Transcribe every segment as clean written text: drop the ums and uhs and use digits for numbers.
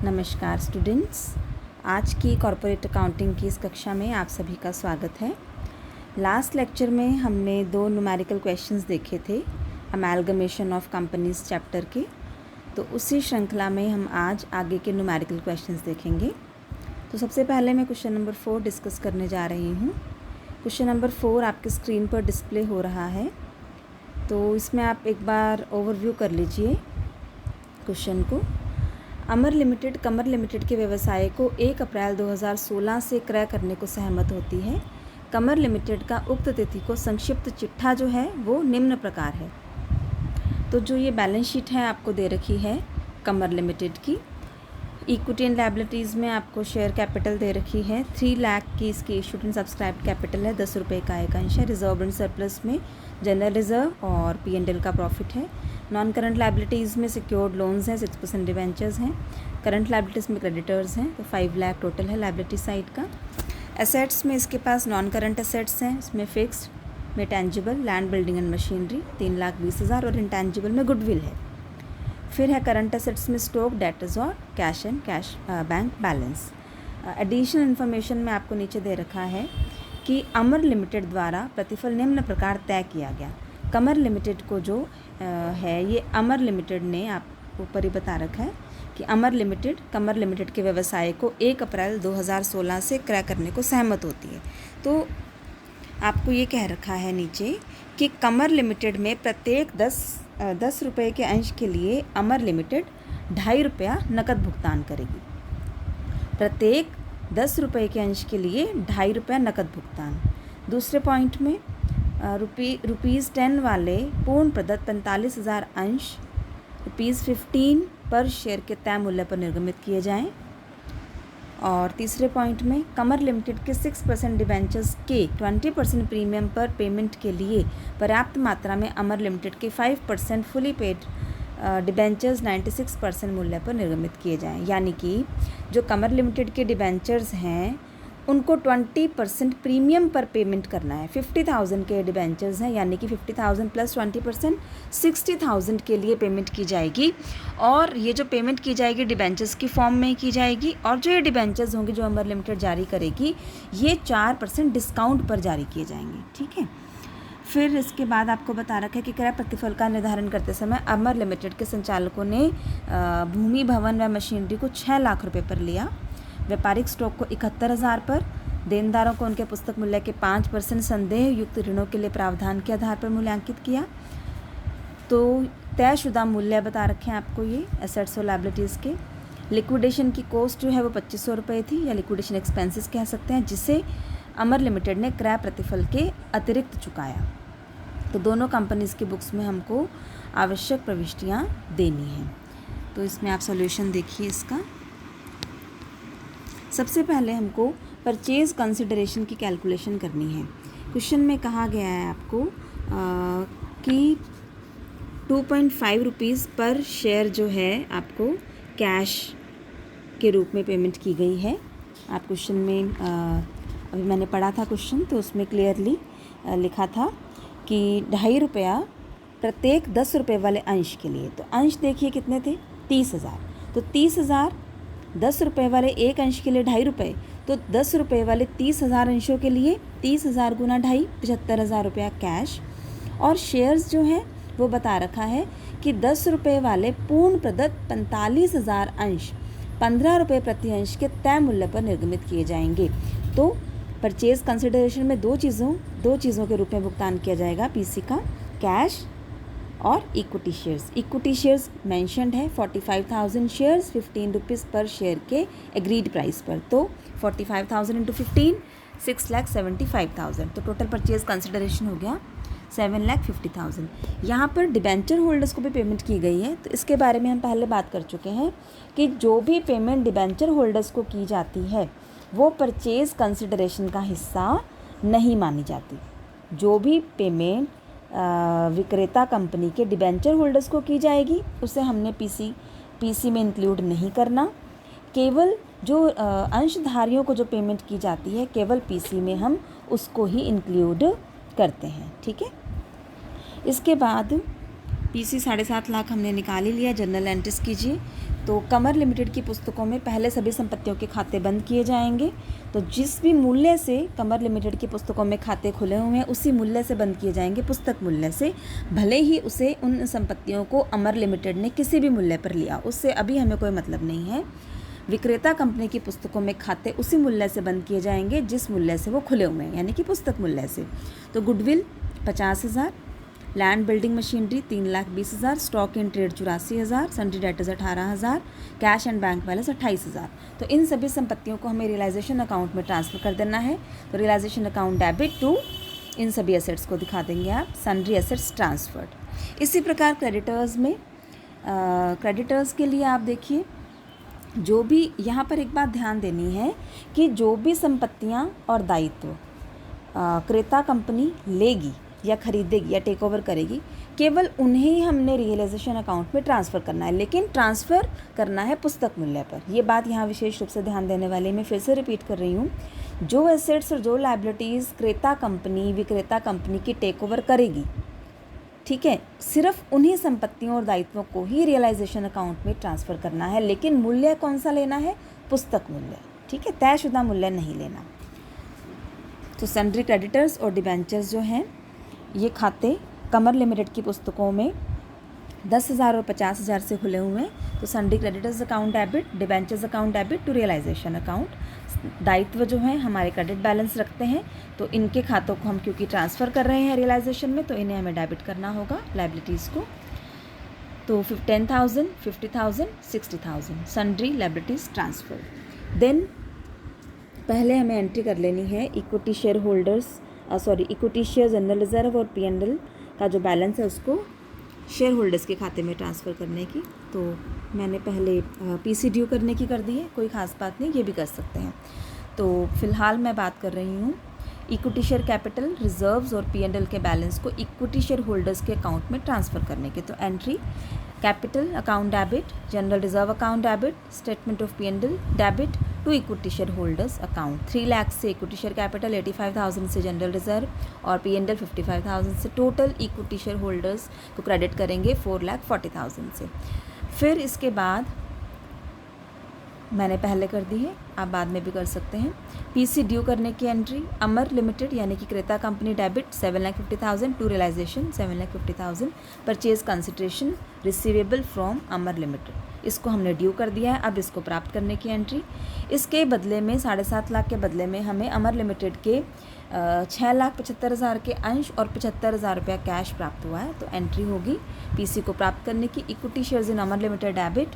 नमस्कार स्टूडेंट्स, आज की कॉर्पोरेट अकाउंटिंग की इस कक्षा में आप सभी का स्वागत है। लास्ट लेक्चर में हमने दो न्यूमेरिकल क्वेश्चंस देखे थे अमेलगमेशन ऑफ कंपनीज चैप्टर के, तो उसी श्रृंखला में हम आज आगे के न्यूमेरिकल क्वेश्चंस देखेंगे। तो सबसे पहले मैं क्वेश्चन नंबर 4 डिस्कस करने जा रही हूँ। क्वेश्चन नंबर 4 आपके स्क्रीन पर डिस्प्ले हो रहा है, तो इसमें आप एक बार ओवरव्यू कर लीजिए क्वेश्चन को। कमर लिमिटेड के व्यवसाय को 1 अप्रैल 2016 से क्रय करने को सहमत होती है। कमर लिमिटेड का उक्त तिथि को संक्षिप्त चिट्ठा जो है वो निम्न प्रकार है। तो जो ये बैलेंस शीट है आपको दे रखी है कमर लिमिटेड की। इक्विटी एंड लायबिलिटीज़ में आपको शेयर कैपिटल दे रखी है 3 लाख की इसकी इशूड एंड सब्सक्राइब्ड कैपिटल है, 10 रुपये का एक अंश है। रिजर्व एंड सरप्लस में जनरल रिजर्व और P&L का प्रॉफिट है। नॉन करंट लायबिलिटीज़ में सिक्योर्ड लोन्स हैं, 6% डिवेंचर्स हैं। करंट लायबिलिटीज़ में क्रेडिटर्स हैं, तो 5 लाख टोटल है लायबिलिटी साइड का। एसेट्स में इसके पास नॉन करंट एसेट्स हैं, इसमें फिक्स्ड में tangible land building and machinery 3,20,000 और इंटेंजिबल में गुडविल है। फिर है करंट एसेट्स में स्टॉक, डेटर्स और cash and cash bank balance. Additional information में आपको नीचे दे रखा है कि अमर लिमिटेड द्वारा प्रतिफल निम्न प्रकार तय किया गया। कमर लिमिटेड को जो है ये अमर लिमिटेड ने आप ऊपर ही बता रखा है कि कमर लिमिटेड के व्यवसाय को 1 अप्रैल 2016 से क्रय करने को सहमत होती है। तो आपको ये कह रखा है नीचे कि कमर लिमिटेड में प्रत्येक 10 रुपये के अंश के लिए अमर लिमिटेड 2.5 रुपया नकद भुगतान करेगी। प्रत्येक 10 रुपये के अंश के लिए 2.5 रुपया नकद भुगतान। दूसरे पॉइंट में ₹10 वाले पूर्ण प्रदत्त 45,000 अंश ₹15 पर शेयर के तय मूल्य पर निर्गमित किए जाएं। और तीसरे पॉइंट में कमर लिमिटेड के 6% डिबेंचर्स के 20% प्रीमियम पर पेमेंट के लिए पर्याप्त मात्रा में अमर लिमिटेड के 5% फुली पेड डिबेंचर्स 96% मूल्य पर निर्गमित किए जाएं। यानी कि जो कमर लिमिटेड के डिबेंचर्स हैं उनको 20% प्रीमियम पर पेमेंट करना है। 50,000 के डिबेंचर्स हैं, यानी कि 50,000 प्लस 20% 60,000 के लिए पेमेंट की जाएगी। और ये जो पेमेंट की जाएगी डिबेंचर्स की फॉर्म में की जाएगी, और जो ये डिबेंचर्स होंगे जो अमर लिमिटेड जारी करेगी ये 4% डिस्काउंट पर जारी किए जाएंगे। ठीक है। फिर इसके बाद आपको बता रखा है कि क्रय प्रतिफल का निर्धारण करते समय अमर लिमिटेड के संचालकों ने भूमि, भवन व मशीनरी को 6 लाख रुपये पर लिया। व्यापारिक स्टॉक को 71,000 पर, देनदारों को उनके पुस्तक मूल्य के 5% संदेह युक्त ऋणों के लिए प्रावधान के आधार पर मूल्यांकित किया। तो तयशुदा मूल्य बता रखे हैं आपको ये एसेट्स और लायबिलिटीज़ के। लिक्विडेशन की कॉस्ट जो है वो 2,500 रुपये थी, या लिक्विडेशन एक्सपेंसेस कह सकते हैं, जिसे अमर लिमिटेड ने क्रय प्रतिफल के अतिरिक्त चुकाया। तो दोनों कंपनीज़ की बुक्स में हमको आवश्यक प्रविष्टियाँ देनी हैं। तो इसमें आप सोल्यूशन देखिए इसका। सबसे पहले हमको परचेज़ कंसिडरेशन की कैलकुलेशन करनी है। क्वेश्चन में कहा गया है आपको कि 2.5 रुपीज़ पर शेयर जो है आपको कैश के रूप में पेमेंट की गई है। आप क्वेश्चन में अभी मैंने पढ़ा था क्वेश्चन, तो उसमें क्लियरली लिखा था कि 2.5 रुपया प्रत्येक 10 रुपये वाले अंश के लिए। तो अंश देखिए कितने थे, 30,000। तो 30,000 10 रुपये वाले एक अंश के लिए 2.5 रुपये, तो 10 रुपये वाले 30,000 अंशों के लिए 30,000 गुना 2.5 75,000 रुपया कैश। और शेयर्स जो हैं वो बता रखा है कि 10 रुपये वाले पूर्ण प्रदत्त 45,000 अंश 15 रुपये प्रति अंश के तय मूल्य पर निर्गमित किए जाएंगे। तो परचेज कंसिडरेशन में दो चीज़ों के रूप में भुगतान किया जाएगा पीसी का, कैश और इक्विटी शेयर्स मेंशन्ड है 45,000 शेयर्स 15 रुपीज़ पर शेयर के एग्रीड प्राइस पर। तो 45,000 इंटू 15 6,75,000। तो टोटल परचेज कंसिडरेशन हो गया 7,50,000। यहाँ पर डिबेंचर होल्डर्स को भी पेमेंट की गई है। तो इसके बारे में हम पहले बात कर चुके हैं कि जो भी पेमेंट डिबेंचर होल्डर्स को की जाती है वो परचेज कंसिडरेशन का हिस्सा नहीं मानी जाती। जो भी पेमेंट विक्रेता कंपनी के डिबेंचर होल्डर्स को की जाएगी उसे हमने पीसी में इंक्लूड नहीं करना। केवल जो अंशधारियों को जो पेमेंट की जाती है केवल पीसी में हम उसको ही इंक्लूड करते हैं। ठीक है। इसके बाद पीसी 7.5 लाख हमने निकाल ही लिया। जनरल एंट्रीज कीजिए। तो कमर लिमिटेड की पुस्तकों में पहले सभी संपत्तियों के खाते बंद किए जाएंगे। तो जिस भी मूल्य से कमर लिमिटेड की पुस्तकों में खाते खुले हुए हैं उसी मूल्य से बंद किए जाएंगे, पुस्तक मूल्य से, भले ही उसे उन संपत्तियों को अमर लिमिटेड ने किसी भी मूल्य पर लिया, उससे अभी हमें कोई मतलब नहीं है। विक्रेता कंपनी की पुस्तकों में खाते उसी मूल्य से बंद किए जाएंगे जिस मूल्य से वो खुले हुए हैं, यानी कि पुस्तक मूल्य से। तो goodwill 50,000, land building machinery 3,20,000, stock in trade 84,000, sundry debtors 18,000, cash and bank balance 28,000। तो इन सभी संपत्तियों को हमें रियलाइजेशन अकाउंट में ट्रांसफ़र कर देना है। तो रियलाइजेशन अकाउंट डेबिट टू, इन सभी एसेट्स को दिखा देंगे आप, सन्ड्री एसेट्स ट्रांसफर्ड। इसी प्रकार क्रेडिटर्स में, क्रेडिटर्स के लिए आप देखिए, जो भी यहाँ पर एक बात ध्यान देनी है कि जो भी संपत्तियाँ और दायित्व क्रेता कंपनी लेगी या खरीदेगी या टेक ओवर करेगी, केवल उन्हें ही हमने रियलाइजेशन अकाउंट में ट्रांसफ़र करना है, लेकिन ट्रांसफ़र करना है पुस्तक मूल्य पर। ये बात यहाँ विशेष रूप से ध्यान देने वाली, मैं फिर से रिपीट कर रही हूँ। जो एसेट्स और जो लायबिलिटीज़ क्रेता कंपनी विक्रेता कंपनी की टेक ओवर करेगी, ठीक है, सिर्फ उन्हीं संपत्तियों और दायित्वों को ही रियलाइजेशन अकाउंट में ट्रांसफ़र करना है, लेकिन मूल्य कौन सा लेना है? पुस्तक मूल्य, ठीक है, तयशुदा मूल्य नहीं लेना। तो सन्ड्री क्रेडिटर्स और डिबेंचर्स जो हैं, ये खाते कमर लिमिटेड की पुस्तकों में 10,000 और 50,000 से खुले हुए हैं। तो sundry creditors account debit, debentures account debit to realisation account. दायित्व जो हैं हमारे क्रेडिट बैलेंस रखते हैं, तो इनके खातों को हम क्योंकि ट्रांसफ़र कर रहे हैं रियलाइजेशन में, तो इन्हें हमें डेबिट करना होगा, लायबिलिटीज़ को। तो 10,000, 50,000, 60,000 सन्ड्री लायबिलिटीज़ ट्रांसफ़र। देन पहले हमें एंट्री कर लेनी है equity share holders, equity share general reserve और P&L का जो बैलेंस है उसको शेयर होल्डर्स के खाते में ट्रांसफ़र करने की। तो मैंने पहले PC ड्यू करने की कर दी है, कोई ख़ास बात नहीं, ये भी कर सकते हैं। तो फ़िलहाल मैं बात कर रही हूँ इक्विटी शेयर कैपिटल, रिजर्व्स और P&L के बैलेंस को इक्विटी शेयर होल्डर्स के अकाउंट में ट्रांसफ़र करने के। तो entry capital account debit, general reserve account debit, statement of P&L debit to equity share holders account. 3 lakh से इक्विटी शेयर कैपिटल, 85,000 से जनरल रिजर्व और P&L 55,000 से, टोटल इक्विटी शेयर होल्डर्स को क्रेडिट करेंगे 4,40,000 से। फिर इसके बाद मैंने पहले कर दी है, आप बाद में भी कर सकते हैं। PC ड्यू करने की एंट्री अमर लिमिटेड यानी कि क्रेता company debit 7,50,000 to realisation 7,50,000, purchase consideration receivable from Amar limited, इसको हमने ड्यू कर दिया है। अब इसको प्राप्त करने की एंट्री, इसके बदले में 7.5 लाख के बदले में हमें अमर लिमिटेड के 6,75,000 के अंश और 75,000 रुपया कैश प्राप्त हुआ है। तो एंट्री होगी PC को प्राप्त करने की, equity shares in Amar limited debit,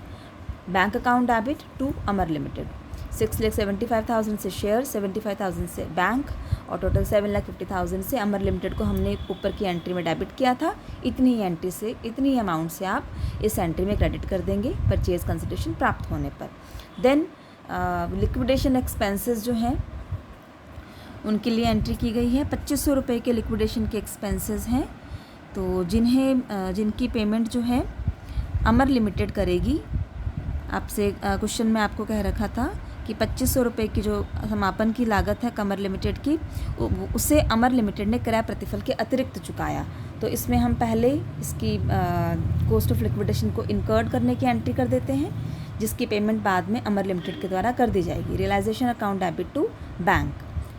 bank account debit to Amar limited. 6,75,000 से शेयर, 75,000 से बैंक और टोटल 7,50,000 से अमर लिमिटेड को हमने ऊपर की एंट्री में डेबिट किया था। इतनी एंट्री से, इतनी अमाउंट से आप इस एंट्री में क्रेडिट कर देंगे परचेज कंसिडरेशन प्राप्त होने पर। देन लिक्विडेशन एक्सपेंसेस जो हैं उनके लिए एंट्री की गई है। 2,500 रुपये के लिक्विडेशन के एक्सपेंसेस हैं। तो जिनकी पेमेंट जो है अमर लिमिटेड करेगी, आपसे क्वेश्चन में आपको कह रखा था कि 2,500 रुपये की जो समापन की लागत है कमर लिमिटेड की, उसे अमर लिमिटेड ने क्रय प्रतिफल के अतिरिक्त चुकाया। तो इसमें हम पहले इसकी कॉस्ट ऑफ लिक्विडेशन को इनकर्ड करने की एंट्री कर देते हैं, जिसकी पेमेंट बाद में अमर लिमिटेड के द्वारा कर दी जाएगी। Realisation account debit to bank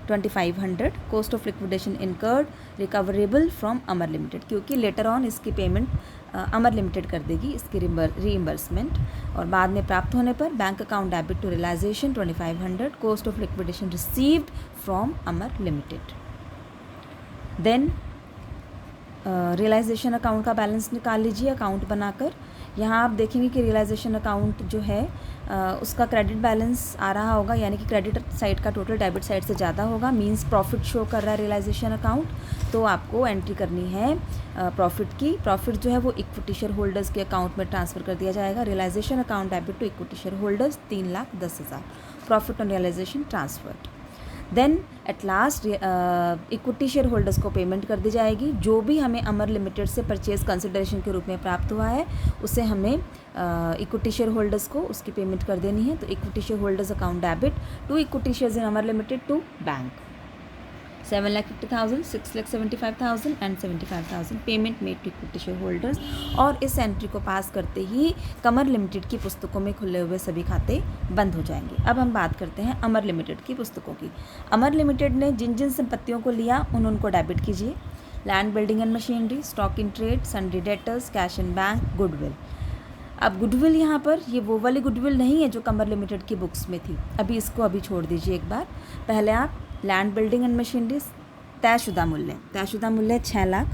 2,500, cost of liquidation incurred recoverable from Amar limited, क्योंकि लेटर ऑन इसकी पेमेंट अमर लिमिटेड कर देगी, इसकी रीइंबर्समेंट। और बाद में प्राप्त होने पर bank account debit to realisation 2,500, cost of liquidation received from Amar limited. Then realisation account का बैलेंस निकाल लीजिए अकाउंट बनाकर। यहाँ आप देखेंगे कि रियलाइजेशन अकाउंट जो है उसका क्रेडिट बैलेंस आ रहा होगा, यानी कि क्रेडिट साइड का टोटल डेबिट साइड से ज़्यादा होगा, मींस प्रॉफिट शो कर रहा है रियलाइजेशन अकाउंट। तो आपको एंट्री करनी है प्रॉफिट की। प्रॉफिट जो है वो इक्विटी शेयर होल्डर्स के अकाउंट में ट्रांसफ़र कर दिया जाएगा। Realisation account debit to equity share holders 3,10,000, profit on realisation transferred. Then at last equity share holders को पेमेंट कर दी जाएगी। जो भी हमें अमर लिमिटेड से परचेज कंसिडरेशन के रूप में प्राप्त हुआ है उसे हमें इक्विटी शेयर होल्डर्स को उसकी पेमेंट कर देनी है। तो equity share holders account debit to equity shares in Amar limited to bank. 7,50,000, 6,75,000 and 75,000 payment made to equity share holders. और इस एंट्री को पास करते ही कमर लिमिटेड की पुस्तकों में खुले हुए सभी खाते बंद हो जाएंगे। अब हम बात करते हैं अमर लिमिटेड की पुस्तकों की। अमर लिमिटेड ने जिन जिन संपत्तियों को लिया उनको डेबिट कीजिए। Land, building and machinery, stock in trade, sundry debtors, cash in bank, goodwill. अब गुडविल यहाँ पर ये वो वाली गुडविल नहीं है जो कमर लिमिटेड की बुक्स में थी। अभी इसको अभी छोड़ दीजिए एक बार। पहले आप लैंड, बिल्डिंग एंड मशीनरी तयशुदा मूल्य 6 लाख।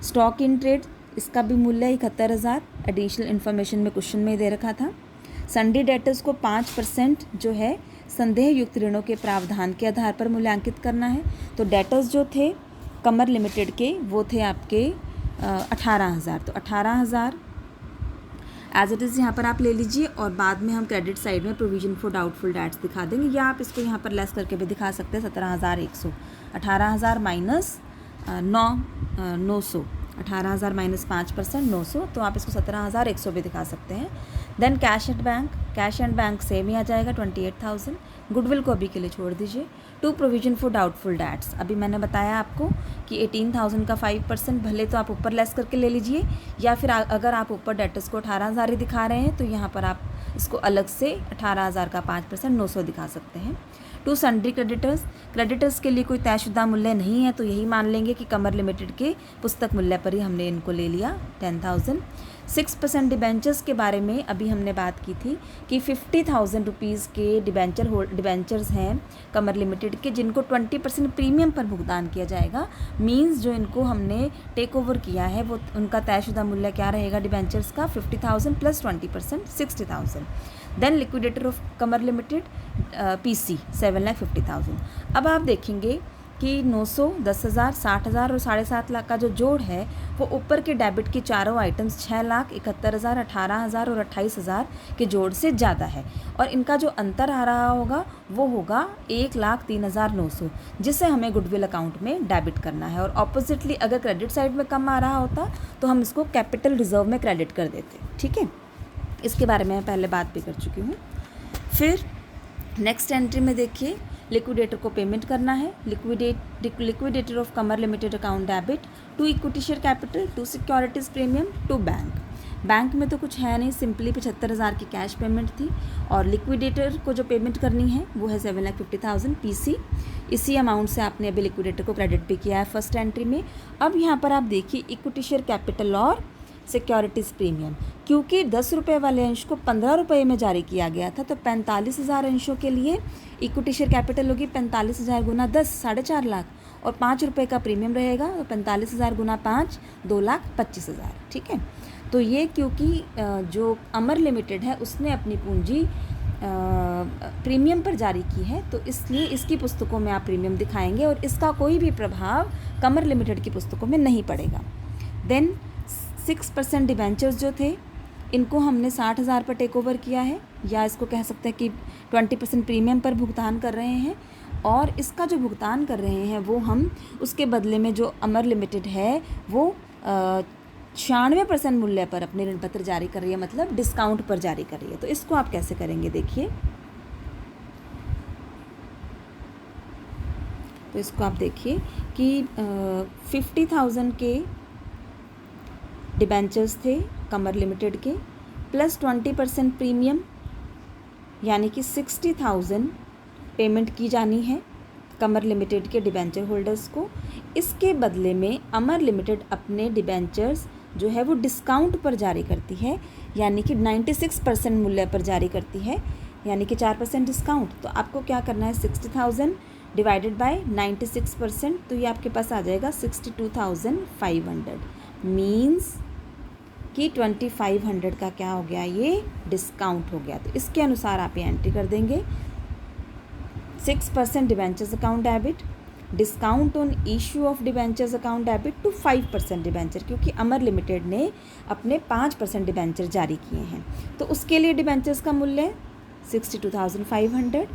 स्टॉक इन ट्रेड इसका भी मूल्य 71,000। एडिशनल इन्फॉर्मेशन में क्वेश्चन में दे रखा था। सन्ड्री डेटर्स को 5% जो है संदेह युक्त ऋणों के प्रावधान के आधार पर मूल्यांकित करना है। तो डेटर्स जो थे कमर लिमिटेड के वो थे आपके 18,000। तो 18,000 एज इट इज़ यहाँ पर आप ले लीजिए और बाद में हम क्रेडिट साइड में प्रोविजन फॉर डाउटफुल डेट्स दिखा देंगे, या आप इसको यहाँ पर लेस करके भी दिखा सकते हैं। 17,100, 18,000 माइनस 900, 18,000 माइनस 5% 900, तो आप इसको 17,100 भी दिखा सकते हैं। Then cash and bank same ही आ जाएगा 28,000। गुडविल को अभी के लिए छोड़ दीजिए। To provision for doubtful debts, अभी मैंने बताया आपको कि 18,000 का 5% भले तो आप ऊपर लेस करके ले लीजिए, या फिर अगर आप ऊपर डेटर्स को 18,000 ही दिखा रहे हैं तो यहाँ पर आप इसको अलग से 18,000 का 5% 900 दिखा सकते हैं। टू सन्ड्री क्रेडिटर्स के लिए कोई तयशुदा मूल्य नहीं है, तो यही मान लेंगे कि कमर लिमिटेड के पुस्तक मूल्य पर ही हमने इनको ले लिया 10,000। 6% डिबेंचर्स के बारे में अभी हमने बात की थी कि 50,000 रुपीज़ के डिबेंचर्स हैं कमर लिमिटेड के, जिनको 20% प्रीमियम पर भुगतान किया जाएगा। मींस जो इनको हमने टेक ओवर किया है वो उनका तयशुदा मूल्य क्या रहेगा डिबेंचर्स का 50,000 plus 20% 60,000। Then liquidator of Kamar limited PC 7,50,000। अब आप देखेंगे कि 900, 10,000, 60,000 और 7.5 लाख का जो जोड़ है वो ऊपर के डेबिट की चारों आइटम्स 6,71,000, 18,000 और 28,000 के जोड़ से ज़्यादा है, और इनका जो अंतर आ रहा होगा वो होगा 1,03,900, जिसे हमें गुडविल अकाउंट में डेबिट करना है। और ऑपोजिटली अगर क्रेडिट साइड में कम आ रहा होता तो हम इसको कैपिटल रिजर्व में क्रेडिट कर देते। ठीक है, इसके बारे में मैं पहले बात भी कर चुकी हूँ। फिर नेक्स्ट एंट्री में देखिए, लिक्विडेटर को पेमेंट करना है। Liquidator of Kamar limited account debit to equity share capital, to securities premium, to bank में तो कुछ है नहीं, सिंपली 75,000 की कैश पेमेंट थी। और लिक्विडेटर को जो पेमेंट करनी है वो है 7,50,000 PC। इसी अमाउंट से आपने अभी लिक्विडेटर को क्रेडिट भी किया है फर्स्ट एंट्री में। अब यहाँ पर आप देखिए इक्विटी शेयर कैपिटल और सिक्योरिटीज़ प्रीमियम, क्योंकि 10 रुपये वाले अंश को 15 रुपये में जारी किया गया था, तो 45,000 अंशों के लिए इक्विटी शेयर कैपिटल होगी 45,000 गुना 10, 4.5 लाख, और 5 रुपये का प्रीमियम रहेगा, तो 45,000 गुना 5, 2,25,000। ठीक है, तो ये क्योंकि जो अमर लिमिटेड है उसने अपनी पूंजी प्रीमियम पर जारी की है, तो इसलिए इसकी पुस्तकों में आप प्रीमियम दिखाएंगे और इसका कोई भी प्रभाव कमर लिमिटेड की पुस्तकों में नहीं पड़ेगा। देन 6% डिबेंचर्स जो थे इनको हमने 60,000 पर टेक ओवर किया है, या इसको कह सकते हैं कि 20% प्रीमियम पर भुगतान कर रहे हैं, और इसका जो भुगतान कर रहे हैं वो हम उसके बदले में जो अमर लिमिटेड है वो 96% मूल्य पर अपने ऋण पत्र जारी कर रही है, मतलब डिस्काउंट पर जारी कर रही है। तो इसको आप कैसे करेंगे देखिए, तो इसको आप देखिए कि 50,000 के डिबेंचर्स थे कमर लिमिटेड के, प्लस 20% प्रीमियम, यानी कि 60,000 पेमेंट की जानी है कमर लिमिटेड के डिबेंचर होल्डर्स को। इसके बदले में अमर लिमिटेड अपने डिबेंचर्स जो है वो डिस्काउंट पर जारी करती है, यानी कि 96% मूल्य पर जारी करती है, यानी कि 4% डिस्काउंट। तो आपको क्या करना है, 60,000 डिवाइडेड बाय 96%, तो ये आपके पास आ जाएगा 62,500, मीन्स कि 2,500 का क्या हो गया, ये डिस्काउंट हो गया। तो इसके अनुसार आप ये एंट्री कर देंगे। 6% debentures account debit, discount on issue of debentures account debit to 5% debenture, क्योंकि अमर लिमिटेड ने अपने 5% डिबेंचर जारी किए हैं, तो उसके लिए डिबेंचर्स का मूल्य 62,500।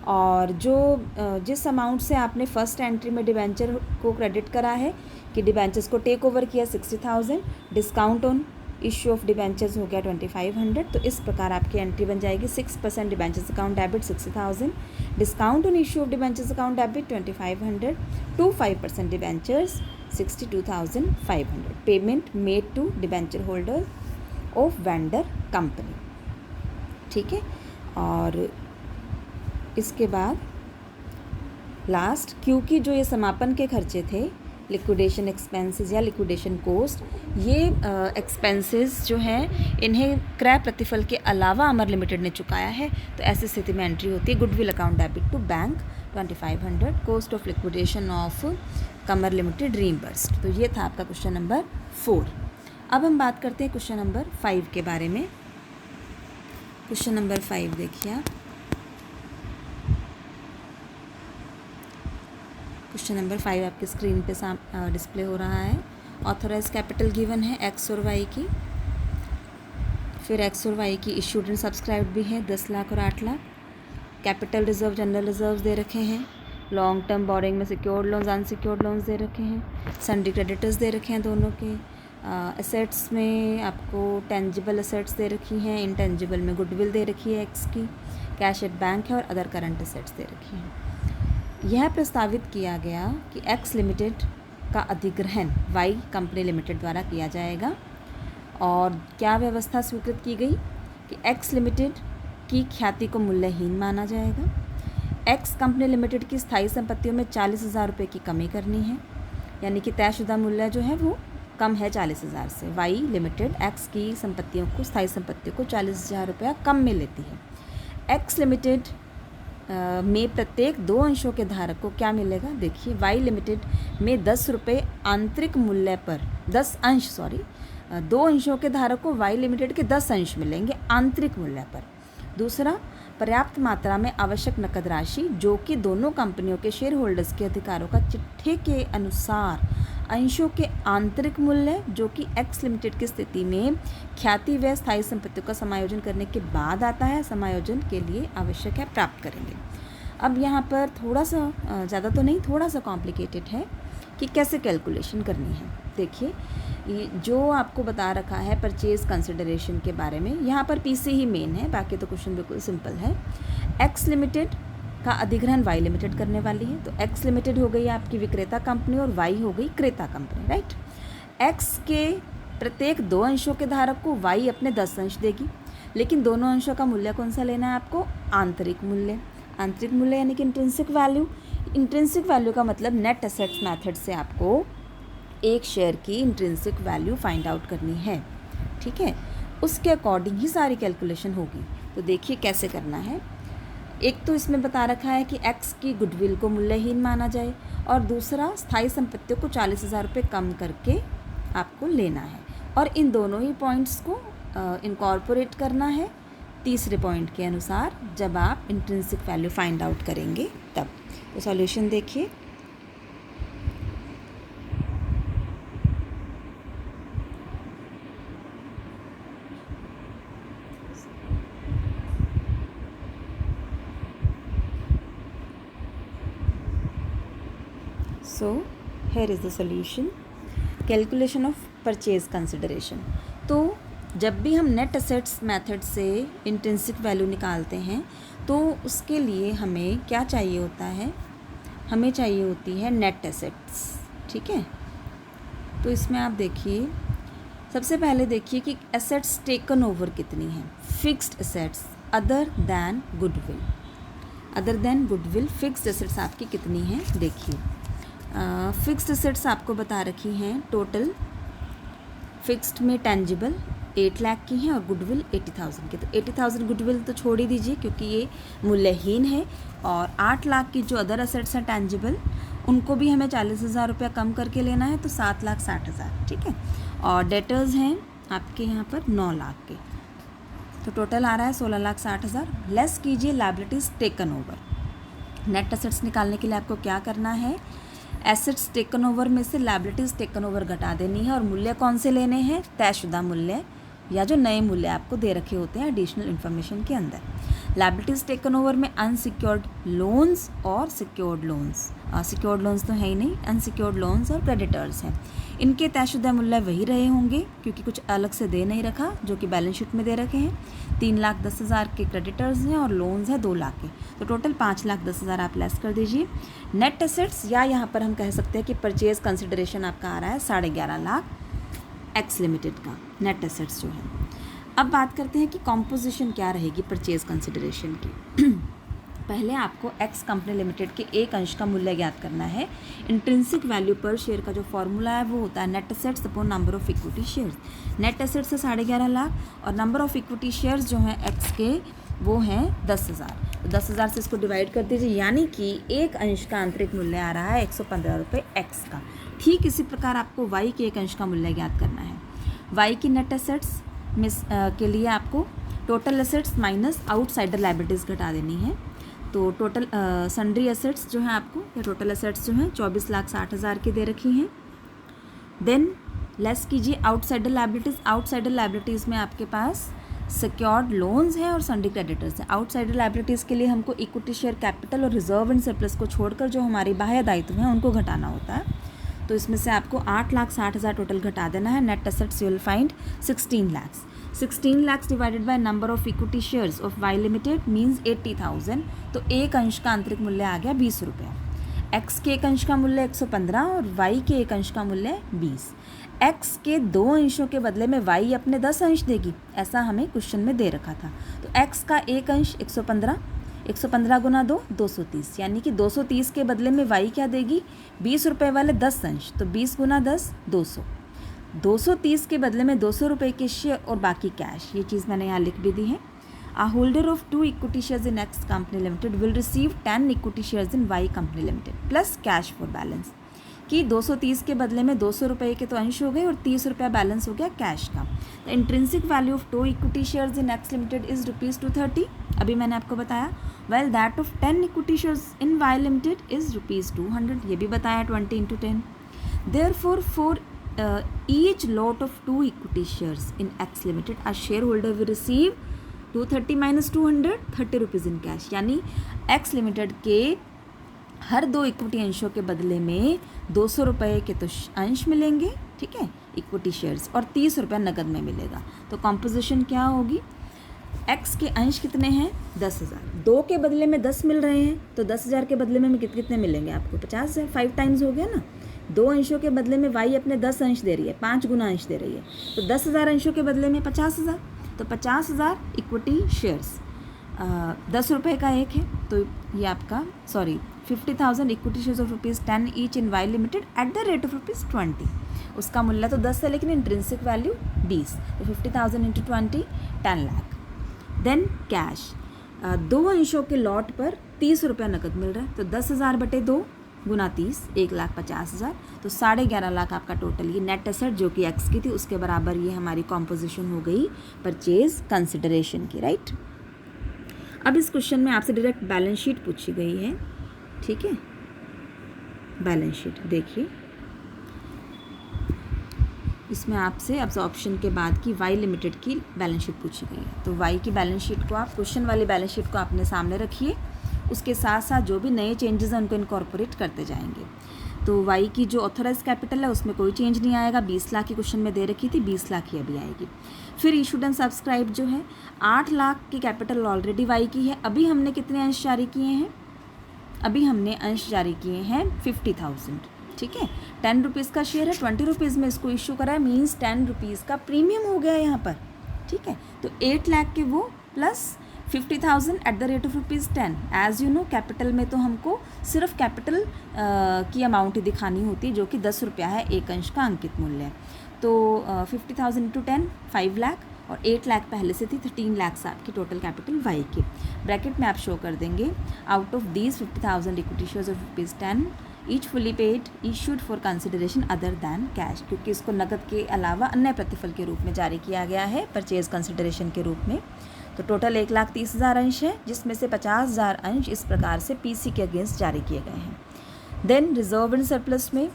और जो जिस अमाउंट से आपने फर्स्ट एंट्री में डिबेंचर को क्रेडिट करा है कि डिबेंचर्स को टेक ओवर किया 60,000, discount on issue of debentures हो गया 2500। तो इस प्रकार आपकी एंट्री बन जाएगी 6% debentures account debit 60,000, discount on issue of debentures account debit 2500 to 5% debentures 62,500, payment made to debenture holder of vendor company. ठीक है, और इसके बाद लास्ट, क्योंकि जो ये समापन के खर्चे थे, लिक्विडेशन एक्सपेंसेस या लिक्विडेशन कोस्ट, ये एक्सपेंसेस जो हैं इन्हें क्रय प्रतिफल के अलावा अमर लिमिटेड ने चुकाया है, तो ऐसी स्थिति में एंट्री होती है goodwill account debit to bank 2500, cost of liquidation of Kamar limited reimbursed. तो ये था आपका क्वेश्चन नंबर 4। अब हम बात करते हैं क्वेश्चन नंबर 5 के बारे में। क्वेश्चन नंबर 5 देखिए आप। क्वेश्चन नंबर 5 आपके स्क्रीन पे डिस्प्ले हो रहा है। ऑथोराइज कैपिटल गिवन है एक्स और वाई की, फिर एक्स और वाई की इशूड एंड सब्सक्राइब्ड भी है 10 लाख और 8 lakh. Capital reserve, general reserve दे रखे हैं। लॉन्ग टर्म बोरिंग में सिक्योर्ड लोन्स, अनसिक्योर्ड लोन्स दे रखे हैं। सन्ड्री क्रेडिटर्स दे रखे हैं दोनों के। एसेट्स में आपको टेंजिबल एसेट्स दे रखी हैं, इनटेंजिबल में गुडविल दे रखी है एक्स की। कैश एट बैंक है और अदर करंट एसेट्स दे रखी हैं। यह प्रस्तावित किया गया कि एक्स लिमिटेड का अधिग्रहण वाई कंपनी लिमिटेड द्वारा किया जाएगा। और क्या व्यवस्था स्वीकृत की गई कि एक्स लिमिटेड की ख्याति को मूल्यहीन माना जाएगा। एक्स कंपनी लिमिटेड की स्थायी संपत्तियों में 40,000 रुपये की कमी करनी है, यानी कि तयशुदा मूल्य जो है वो कम है 40,000 से। वाई लिमिटेड एक्स की संपत्तियों को, स्थायी संपत्तियों को 40,000 रुपया कम में लेती है। एक्स लिमिटेड में प्रत्येक 2 अंशों के धारक को क्या मिलेगा, देखिए वाई लिमिटेड में 10 रुपये आंतरिक मूल्य पर 10 अंश 2 अंशों के धारक को वाई लिमिटेड के 10 अंश मिलेंगे आंतरिक मूल्य पर। दूसरा, पर्याप्त मात्रा में आवश्यक नकद राशि जो कि दोनों कंपनियों के शेयर होल्डर्स के अधिकारों का चिट्ठे के अनुसार अंशों के आंतरिक मूल्य जो कि एक्स लिमिटेड की स्थिति में ख्याति व स्थायी संपत्तियों का समायोजन करने के बाद आता है, समायोजन के लिए आवश्यक है, प्राप्त करेंगे। अब यहाँ पर थोड़ा सा, ज़्यादा तो नहीं, थोड़ा सा कॉम्प्लिकेटेड है कि कैसे कैलकुलेशन करनी है। देखिए, जो आपको बता रखा है परचेज़ कंसिडरेशन के बारे में, यहाँ पर पीसी ही मेन है, बाकी तो क्वेश्चन बिल्कुल सिंपल है। एक्स लिमिटेड का अधिग्रहण वाई लिमिटेड करने वाली है, तो एक्स लिमिटेड हो गई आपकी विक्रेता कंपनी और वाई हो गई क्रेता कंपनी, राइट। एक्स के प्रत्येक 2 अंशों के धारक को वाई अपने 10 अंश देगी, लेकिन दोनों अंशों का मूल्य कौन सा लेना है आपको, आंतरिक मूल्य। आंतरिक मूल्य यानी कि इंट्रिंसिक वैल्यू। इंट्रिंसिक वैल्यू का मतलब नेट एसेट्स मेथड से आपको एक शेयर की इंट्रिंसिक वैल्यू फाइंड आउट करनी है, ठीक है। उसके अकॉर्डिंग ही सारी कैलकुलेशन होगी। तो देखिए कैसे करना है। एक तो इसमें बता रखा है कि एक्स की गुडविल को मूल्यहीन माना जाए, और दूसरा स्थायी संपत्तियों को 40,000 रुपये कम करके आपको लेना है, और इन दोनों ही पॉइंट्स को इनकॉर्पोरेट करना है तीसरे पॉइंट के अनुसार जब आप इंट्रिंसिक वैल्यू फाइंड आउट करेंगे तब। तो सॉल्यूशन देखिए। So here is the solution. Calculation of purchase consideration. तो जब भी हम नेट एसेट्स मेथड से इंट्रिंसिक वैल्यू निकालते हैं तो उसके लिए हमें क्या चाहिए होता है, हमें चाहिए होती है नेट एसेट्स, ठीक है। तो इसमें आप देखिए, सबसे पहले देखिए कि एसेट्स टेकन ओवर कितनी हैं। Fixed assets other than goodwill, other than goodwill fixed assets आपकी कितनी हैं, देखिए। फिक्स्ड एसेट्स आपको बता रखी हैं टोटल। फिक्स्ड में टेंजिबल 8 लाख की हैं और गुडविल 80,000 की। तो 80,000 गुडविल तो छोड़ ही दीजिए क्योंकि ये मूल्यहीन है, और 8 लाख की जो अदर एसेट्स हैं टेंजिबल, उनको भी हमें 40,000 रुपया कम करके लेना है, तो 7,60,000, ठीक है। और डेटर्स हैं आपके यहाँ पर 9 लाख के, तो टोटल आ रहा है 16,60,000। लेस कीजिए liabilities taken over. Net assets निकालने के लिए आपको क्या करना है, एसेट्स टेकन ओवर में से लायबिलिटीज़ टेकन ओवर घटा देनी है, और मूल्य कौन से लेने हैं, तयशुदा मूल्य या जो नए मूल्य आपको दे रखे होते हैं एडिशनल इन्फॉर्मेशन के अंदर। लायबिलिटीज़ टेकन ओवर में अनसिक्योर्ड लोन्स और सिक्योर्ड लोन्स, सिक्योर्ड लोन्स तो है ही नहीं, अनसिक्योर्ड लोन्स और क्रेडिटर्स हैं। इनके तयशुदा मूल्य वही रहे होंगे क्योंकि कुछ अलग से दे नहीं रखा, जो कि बैलेंस शीट में दे रखे हैं। 3,10,000 के क्रेडिटर्स हैं और लोन्स हैं 2 लाख के, तो टोटल 5,10,000 आप लेस कर दीजिए। नेट एसेट्स या यहाँ पर हम कह सकते हैं कि परचेज कंसिडरेशन आपका आ रहा है 11.5 लाख एक्स लिमिटेड का नेट एसेट्स जो है। अब बात करते हैं कि कॉम्पोजिशन क्या रहेगी परचेज कंसिडरेशन की। पहले आपको एक्स कंपनी लिमिटेड के एक अंश का मूल्य ज्ञात करना है। इंट्रिंसिक वैल्यू पर शेयर का जो फॉर्मूला है वो होता है net assets upon number of equity shares. Net assets है 11.5 लाख और नंबर ऑफ इक्विटी शेयर्स जो हैं एक्स के वो हैं 10,000, तो 10,000 से इसको डिवाइड कर दीजिए, यानी कि एक अंश का आंतरिक मूल्य आ रहा है 115 रुपये एक्स का। ठीक इसी प्रकार आपको वाई के एक अंश का मूल्य ज्ञात करना है। वाई की नेट एसेट्स के लिए आपको total assets minus outsider liabilities घटा देनी है। तो टोटल सन्ड्री एसेट्स जो हैं आपको या टोटल एसेट्स जो हैं 24,60,000 की दे रखी हैं। देन लेस कीजिए आउटसाइडर लायबिलिटीज़। आउटसाइडर लायबिलिटीज़ में आपके पास सिक्योर्ड लोन्स हैं और सन्ड्री क्रेडिटर्स हैं। आउटसाइडर लायबिलिटीज़ के लिए हमको इक्विटी शेयर कैपिटल और रिजर्व एंड सरप्लस को छोड़कर जो हमारी बाह्य दायित्व हैं उनको घटाना होता है। तो इसमें से आपको 8,60,000 टोटल घटा देना है। Net assets you will find 16 lakhs। 16 lakhs divided by number of equity shares of Y limited means 80,000, तो एक अंश का आंतरिक मूल्य आ गया 20 रुपये। एक्स के एक अंश का मूल्य 115 और वाई के एक अंश का मूल्य 20। एक्स के 2 अंशों के बदले में वाई अपने 10 अंश देगी, ऐसा हमें क्वेश्चन में दे रखा था। तो एक्स का एक अंश 115, 115 गुना 2 230, यानी कि 230 के बदले में वाई क्या देगी 20 रुपये वाले 10 अंश, तो 20 गुना 10 200। 230 के बदले में 200 रुपये के शेयर और बाकी कैश, ये चीज़ मैंने यहाँ लिख भी दी है। A holder of 2 equity shares in X company limited will receive 10 equity shares in Y company limited plus cash for balance। कि 230 के बदले में 200 रुपये के तो अंश हो गए और 30 रुपया बैलेंस हो गया कैश का। The intrinsic value of 2 equity shares in X limited is ₹230, अभी मैंने आपको बताया। Well that of 10 equity shares in Y limited is ₹200, ये भी बताया 20 into 10। Therefore for each lot of 2 equity shares in X limited a shareholder will receive 230 minus 200 30 rupees in cash, यानी x limited के हर 2 equity अंशों के बदले में 200 रुपये के तो अंश मिलेंगे, ठीक है, इक्विटी शेयर्स, और 30 रुपये नकद में मिलेगा। तो कॉम्पोजिशन क्या होगी, एक्स के अंश कितने हैं 10,000, 2 के बदले में 10 मिल रहे हैं, तो 10,000 के बदले में कितने मिलेंगे आपको 50,000, 5 टाइम्स हो गया ना। 2 अंशों के बदले में वाई अपने 10 अंश दे रही है, 5 गुना अंश दे रही है, तो 10,000 अंशों के बदले में 50,000, तो 50,000 इक्विटी शेयर्स 10 रुपये का एक है, तो ये आपका 50,000 equity shares of ₹10 each in Y limited at the rate of ₹20। उसका मूल्य तो 10 है लेकिन इंट्रिंसिक वैल्यू 20, तो 50,000 into 20 10 लाख। देन कैश 2 अंशों के लॉट पर 30 रुपया नकद मिल रहा है, तो 10,000 बटे 2 गुना 30 1,50,000, तो 11.5 लाख आपका टोटल ये नेट एसेट जो कि एक्स की थी उसके बराबर ये हमारी कॉम्पोजिशन हो गई परचेज कंसिडरेशन की, राइट। अब इस क्वेश्चन में आपसे डायरेक्ट बैलेंस शीट पूछी गई है, ठीक है। बैलेंस शीट देखिए, इसमें आपसे अब्जॉर्प्शन के बाद की वाई लिमिटेड की बैलेंस शीट पूछी गई है। तो वाई की बैलेंस शीट को आप क्वेश्चन वाली बैलेंस शीट को अपने सामने रखिए, उसके साथ साथ जो भी नए चेंजेस हैं उनको इनकॉर्पोरेट करते जाएंगे। तो वाई की जो ऑथराइज कैपिटल है उसमें कोई चेंज नहीं आएगा, 20 लाख की क्वेश्चन में दे रखी थी, 20 लाख ही अभी आएगी। फिर इशूड एंड सब्सक्राइब जो है 8 लाख की कैपिटल ऑलरेडी वाई की है, अभी हमने कितने अंश जारी किए हैं, अभी हमने अंश जारी किए हैं 50,000, ठीक है। 10 रुपीज़ का शेयर है, 20 रुपीज़ में इसको इशू करा है, मीन्स 10 रुपीज़ का प्रीमियम हो गया यहाँ पर, ठीक है। तो 8 लाख के वो plus 50,000 eight the rate of ₹10। As you know capital में तो हमको सिर्फ कैपिटल की अमाउंट ही दिखानी होती है जो कि 10 रुपया है एक अंश का अंकित मूल्य। तो 50,000 into 10 5 लाख और 8 लाख पहले से थी, 13 लाख आपकी टोटल कैपिटल वाई की। ब्रैकेट में आप शो कर देंगे out of these 50,000 equity shares of ₹10 each fully paid issued for consideration other than cash, क्योंकि इसको नकद के अलावा अन्य प्रतिफल के रूप में जारी किया गया है परचेज कंसिडरेशन के रूप में। तो टोटल 1,30,000 अंश है, जिसमें से 50,000 अंश इस प्रकार से पीसी के अगेंस्ट जारी किए गए हैं। देन रिजर्व एंड सरप्लस में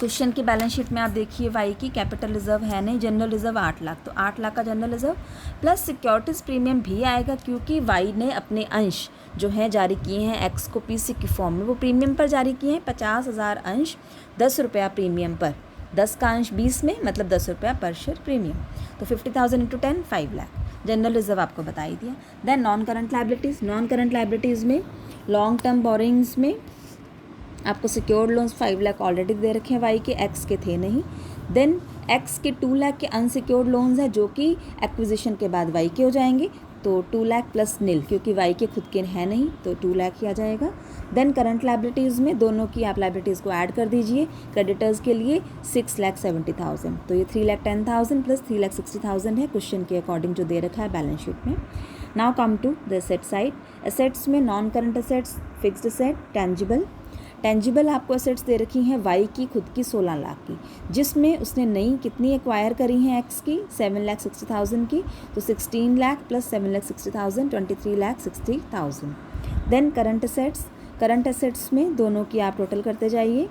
क्वेश्चन की बैलेंस शीट में आप देखिए वाई की कैपिटल रिजर्व है नहीं, जनरल रिजर्व 8 लाख, तो 8 लाख का general reserve plus securities premium भी आएगा क्योंकि वाई ने अपने अंश जो हैं जारी किए हैं एक्स को पीसी की फॉर्म में, वो प्रीमियम पर जारी किए हैं 50,000 अंश 10 रुपया प्रीमियम पर, 10 का अंश 20 में मतलब 10 रुपया पर शेयर प्रीमियम, तो 50,000 इंटू 10 5 लाख। जनरल रिजर्व आपको बता ही दिया। Then non current liabilities, non current liabilities में लॉन्ग टर्म बोरिंग्स में आपको सिक्योर्ड लोन्स 5 लाख ऑलरेडी दे रखे हैं वाई के, एक्स के थे नहीं। देन एक्स के 2 लाख के अनसिक्योर्ड लोन्स हैं जो कि एक्विजिशन के बाद वाई के हो जाएंगे, तो 2 लाख प्लस नील क्योंकि वाई के खुद के हैं नहीं तो 2 लाख ही आ जाएगा। देन करंट लाइबिलिटीज़ में दोनों की आप लाइबिलिटीज़ को ऐड कर दीजिए। क्रेडिटर्स के लिए 6,70,000, तो ये 3,10,000 प्लस 3,60,000 है क्वेश्चन के अकॉर्डिंग जो दे रखा है बैलेंस शीट में। Now come to the asset side. Assets में non current assets, fixed asset, tangible आपको एसेट्स दे रखी हैं वाई की खुद की 16 लाख की, जिसमें उसने नई कितनी एक्वायर करी हैं एक्स की 7,60,000 की, तो 16 lakh plus 7,60,000 23,60,000। Then current assets में दोनों की आप टोटल करते जाइए।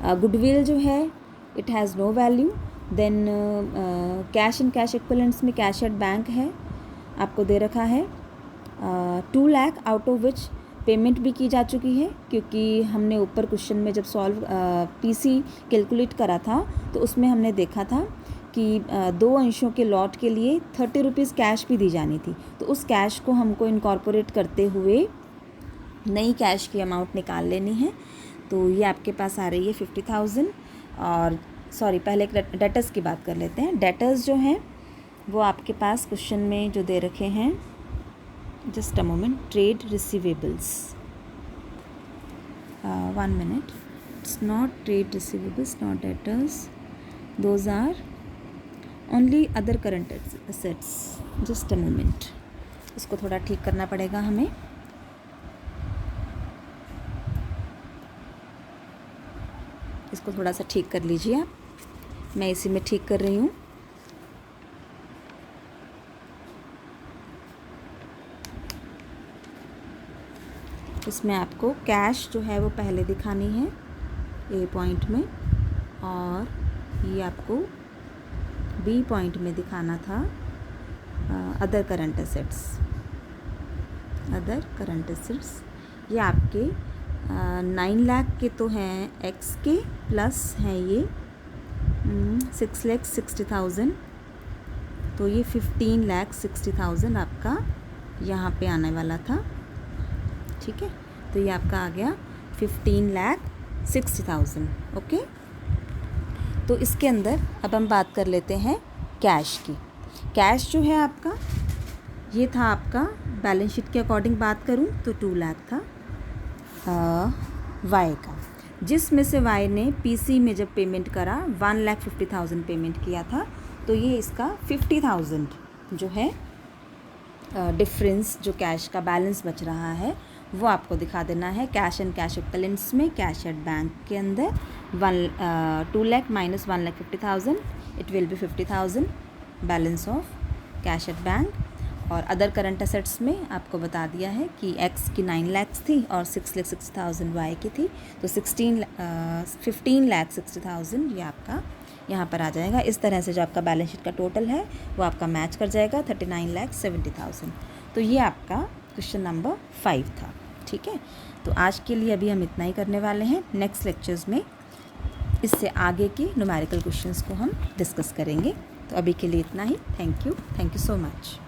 गुडविल जो है it has no value. Then cash and cash equivalents में कैश एट बैंक है आपको दे रखा है 2 lakh, out of which payment भी की जा चुकी है क्योंकि हमने ऊपर क्वेश्चन में जब सॉल्व पीसी कैलकुलेट करा था तो उसमें हमने देखा था कि 2 अंशों के लॉट के लिए 30 रुपीज़ कैश भी दी जानी थी, तो उस कैश को हमको इनकॉर्पोरेट करते हुए नई कैश की अमाउंट निकाल लेनी है। तो ये आपके पास आ रही है 50,000। और सॉरी पहले एक डेटर्स की बात कर लेते हैं। डेटर्स जो हैं वो आपके पास क्वेश्चन में जो दे रखे हैं, just a moment, trade receivables, 1 minute, it's not trade receivables, not debtors, those are only other current assets, just a moment, इसको थोड़ा ठीक करना पड़ेगा हमें। इसको थोड़ा सा ठीक कर लीजिए आप, मैं इसी में ठीक कर रही हूँ। इसमें आपको कैश जो है वो पहले दिखानी है ए पॉइंट में, और ये आपको बी पॉइंट में दिखाना था अदर करंट एसेट्स। ये आपके 9 लाख के तो हैं एक्स के, प्लस हैं ये 6,60,000, तो ये 15,60,000 आपका यहाँ पे आने वाला था। ठीक है, तो ये आपका आ गया 15,60,000। ओके, तो इसके अंदर अब हम बात कर लेते हैं कैश की। कैश जो है आपका ये था, आपका बैलेंस शीट के अकॉर्डिंग बात करूं तो 2 लाख था वाई का, जिसमें से वाई ने पीसी में जब पेमेंट करा 1,50,000 पेमेंट किया था, तो ये इसका 50,000 जो है डिफरेंस जो कैश का बैलेंस बच रहा है वो आपको दिखा देना है कैश एंड कैश इक्विवेलेंट्स में। कैश एट बैंक के अंदर 2 lakh minus 1,50,000 it will be 50,000 balance of cash at bank. और अदर करंट एसेट्स में आपको बता दिया है कि एक्स की 9 लाख थी और 6,60,000 वाई की थी, तो 15,60,000 ये आपका यहाँ पर आ जाएगा। इस तरह से जो आपका बैलेंस शीट का टोटल है वो आपका मैच कर जाएगा 39,70,000। तो ये आपका क्वेश्चन नंबर 5 था। ठीक है, तो आज के लिए अभी हम इतना ही करने वाले हैं। नेक्स्ट लेक्चर्स में इससे आगे के न्यूमेरिकल क्वेश्चंस को हम डिस्कस करेंगे। तो अभी के लिए इतना ही। Thank you so much.